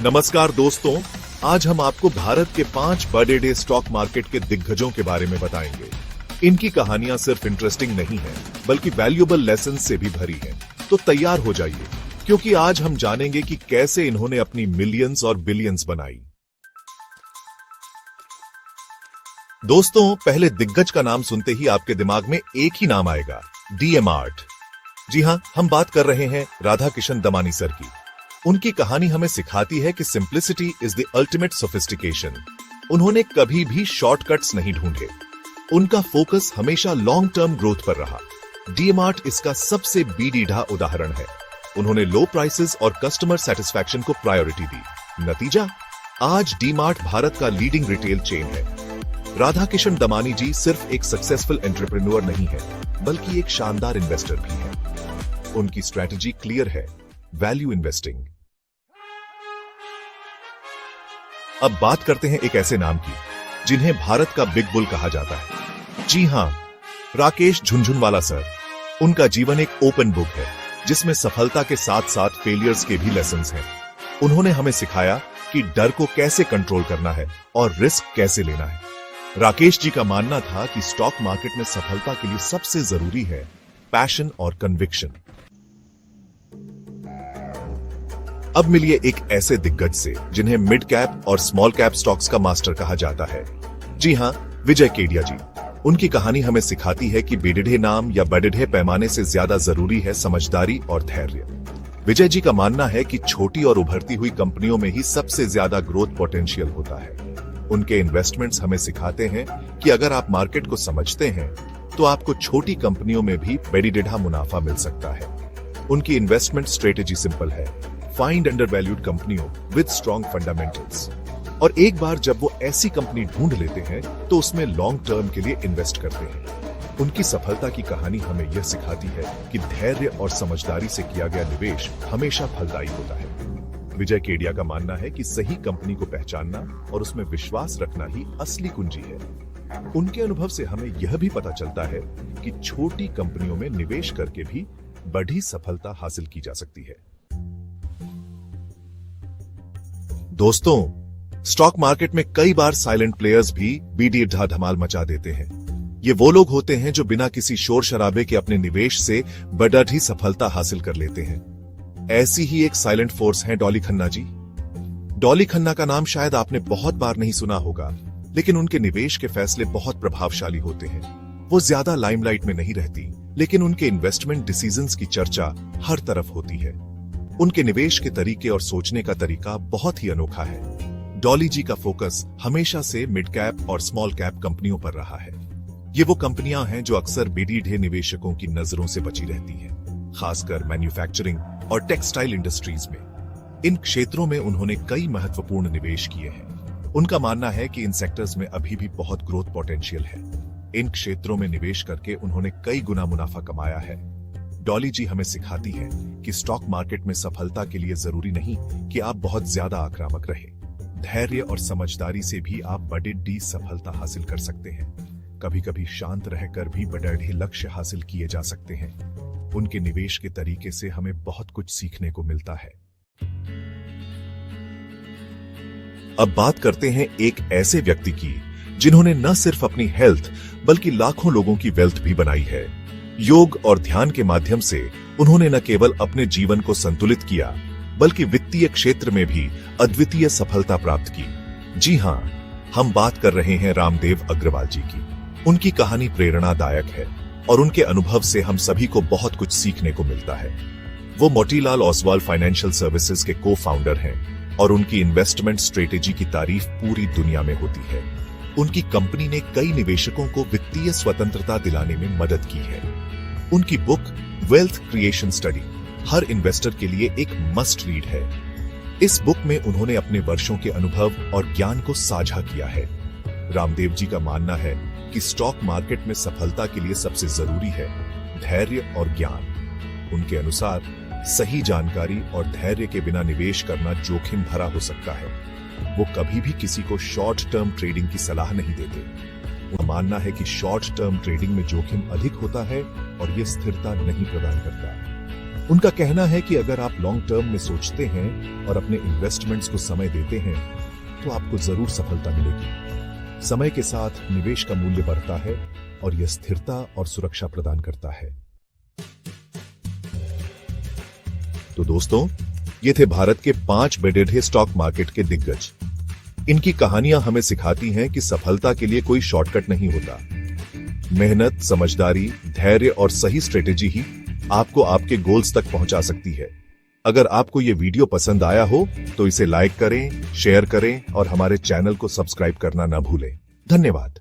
नमस्कार दोस्तों, आज हम आपको भारत के 5 बड़े स्टॉक मार्केट के दिग्गजों के बारे में बताएंगे। इनकी कहानियां सिर्फ इंटरेस्टिंग नहीं है, बल्कि वैल्यूएबल लेसन से भी भरी हैं। तो तैयार हो जाइए, क्योंकि आज हम जानेंगे कि कैसे इन्होंने अपनी मिलियंस और बिलियंस बनाई। दोस्तों, पहले दिग्गज का नाम सुनते ही आपके दिमाग में एक ही नाम आएगा, डीएमआर्ट। जी हां, हम बात कर रहे हैं राधा किशन दमानी सर की। उनकी कहानी हमें सिखाती है कि simplicity is the ultimate sophistication. उन्होंने कभी भी शॉर्टकट्स नहीं ढूंढे। उनका फोकस हमेशा लॉन्ग टर्म ग्रोथ पर रहा। डीमार्ट इसका सबसे बीडीढ़ा उदाहरण है। उन्होंने लो प्राइसेस और कस्टमर सेटिस्फैक्शन को प्रायोरिटी दी। नतीजा, आज डीमार्ट भारत का लीडिंग रिटेल चेन है। राधा किशन दमानी जी सिर्फ एक सक्सेसफुल एंटरप्रेन्योर नहीं है, बल्कि एक शानदार इन्वेस्टर भी है। उनकी स्ट्रैटेजी क्लियर है, वैल्यू इन्वेस्टिंग। अब बात करते हैं एक ऐसे नाम की जिन्हें भारत का बिग बुल कहा जाता है। जी हां, राकेश झुनझुनवाला सर। उनका जीवन एक ओपन बुक है, जिसमें सफलता के साथ साथ फेलियर्स के भी लेसन्स हैं। उन्होंने हमें सिखाया कि डर को कैसे कंट्रोल करना है और रिस्क कैसे लेना है। राकेश जी का मानना था कि स्टॉक मार्केट में सफलता के लिए सबसे जरूरी है पैशन और कन्विक्शन। अब मिलिए एक ऐसे दिग्गज से जिन्हें मिड कैप और स्मॉल कैप स्टॉक्स का मास्टर कहा जाता है। जी हां, विजय केडिया जी। उनकी कहानी हमें सिखाती है कि बेडिढे नाम या बड़े पैमाने से ज्यादा जरूरी है समझदारी और धैर्य। विजय जी का मानना है कि छोटी और उभरती हुई कंपनियों में ही सबसे ज्यादा ग्रोथ पोटेंशियल होता है। उनके इन्वेस्टमेंट्स हमें सिखाते हैं कि अगर आप मार्केट को समझते हैं तो आपको छोटी कंपनियों में भी बेडिढा मुनाफा मिल सकता है। उनकी इन्वेस्टमेंट स्ट्रेटेजी सिंपल है, फाइंड अंडरवैल्यूड कंपनियों विद स्ट्रॉन्ग फंडामेंटल्स। और एक बार जब वो ऐसी कंपनी ढूंढ लेते हैं तो उसमें लॉन्ग टर्म के लिए इन्वेस्ट करते हैं। उनकी सफलता की कहानी हमें यह सिखाती है कि धैर्य और समझदारी से किया गया निवेश हमेशा फलदायी होता है। विजय केडिया का मानना है कि सही कंपनी को पहचानना और उसमें विश्वास रखना ही असली कुंजी है। उनके अनुभव से हमें यह भी पता चलता है कि छोटी कंपनियों में निवेश करके भी बड़ी सफलता हासिल की जा सकती है। दोस्तों, स्टॉक मार्केट में कई बार साइलेंट प्लेयर्स भी बीडीढ़ा धमाल मचा देते हैं। ये वो लोग होते हैं जो बिना किसी शोर शराबे के अपने निवेश से बड़ी सफलता हासिल कर लेते हैं। ऐसी ही एक साइलेंट फोर्स है डॉली खन्ना जी। डॉली खन्ना का नाम शायद आपने बहुत बार नहीं सुना होगा, लेकिन उनके निवेश के फैसले बहुत प्रभावशाली होते हैं। वो ज्यादा लाइमलाइट में नहीं रहती, लेकिन उनके इन्वेस्टमेंट डिसीजंस की चर्चा हर तरफ होती है। उनके निवेश के तरीके और सोचने का तरीका बहुत ही अनोखा है। डॉली जी का फोकस हमेशा से मिड कैप और स्मॉल कैप कंपनियों पर रहा है। ये वो कंपनियां हैं जो अक्सर बेडीढे निवेशकों की नजरों से बची रहती हैं, खासकर मैन्युफैक्चरिंग और टेक्सटाइल इंडस्ट्रीज में। इन क्षेत्रों में उन्होंने कई महत्वपूर्ण निवेश किए हैं। उनका मानना है कि इन सेक्टर्स में अभी भी बहुत ग्रोथ पोटेंशियल है। इन क्षेत्रों में निवेश करके उन्होंने कई गुना मुनाफा कमाया है। डॉली जी हमें सिखाती है कि स्टॉक मार्केट में सफलता के लिए जरूरी नहीं कि आप बहुत ज्यादा आक्रामक रहें। धैर्य और समझदारी से भी आप बड़ी सफलता हासिल कर सकते हैं। कभी कभी शांत रहकर भी बड़े लक्ष्य हासिल किए जा सकते हैं। उनके निवेश के तरीके से हमें बहुत कुछ सीखने को मिलता है। अब बात करते हैं एक ऐसे व्यक्ति की जिन्होंने न सिर्फ अपनी हेल्थ बल्कि लाखों लोगों की वेल्थ भी बनाई है। योग और ध्यान के माध्यम से उन्होंने न केवल अपने जीवन को संतुलित किया, बल्कि वित्तीय क्षेत्र में भी अद्वितीय सफलता प्राप्त की। जी हां, हम बात कर रहे हैं रामदेव अग्रवाल जी की। उनकी कहानी प्रेरणादायक है और उनके अनुभव से हम सभी को बहुत कुछ सीखने को मिलता है। वो मोतीलाल ओसवाल फाइनेंशियल सर्विसेज के को फाउंडर हैं और उनकी इन्वेस्टमेंट स्ट्रेटेजी की तारीफ पूरी दुनिया में होती है। उनकी कंपनी ने कई निवेशकों को वित्तीय स्वतंत्रता दिलाने में मदद की है। उनकी बुक वेल्थ क्रिएशन स्टडी हर इन्वेस्टर के लिए एक मस्ट रीड है। इस बुक में उन्होंने अपने वर्षों के अनुभव और ज्ञान को साझा किया है। रामदेव जी का मानना है कि स्टॉक मार्केट में सफलता के लिए सबसे जरूरी है धैर्य और ज्ञान। उनके अनुसार सही जानकारी और धैर्य के बिना निवेश करना जोखिम भरा हो सकता है। वो कभी भी किसी को शॉर्ट टर्म ट्रेडिंग की सलाह नहीं देते। उनका मानना है कि शॉर्ट टर्म ट्रेडिंग में जोखिम अधिक होता है और यह स्थिरता नहीं प्रदान करता। उनका कहना है कि अगर आप लॉन्ग टर्म में सोचते हैं और अपने इन्वेस्टमेंट्स को समय देते हैं तो आपको जरूर सफलता मिलेगी। समय के साथ निवेश का मूल्य बढ़ता है और यह स्थिरता और सुरक्षा प्रदान करता है। तो दोस्तों, ये थे भारत के 5 बेडेढे स्टॉक मार्केट के दिग्गज। इनकी कहानियां हमें सिखाती हैं कि सफलता के लिए कोई शॉर्टकट नहीं होता। मेहनत, समझदारी, धैर्य और सही स्ट्रेटेजी ही आपको आपके गोल्स तक पहुंचा सकती है। अगर आपको ये वीडियो पसंद आया हो तो इसे लाइक करें, शेयर करें और हमारे चैनल को सब्सक्राइब करना ना भूलें। धन्यवाद।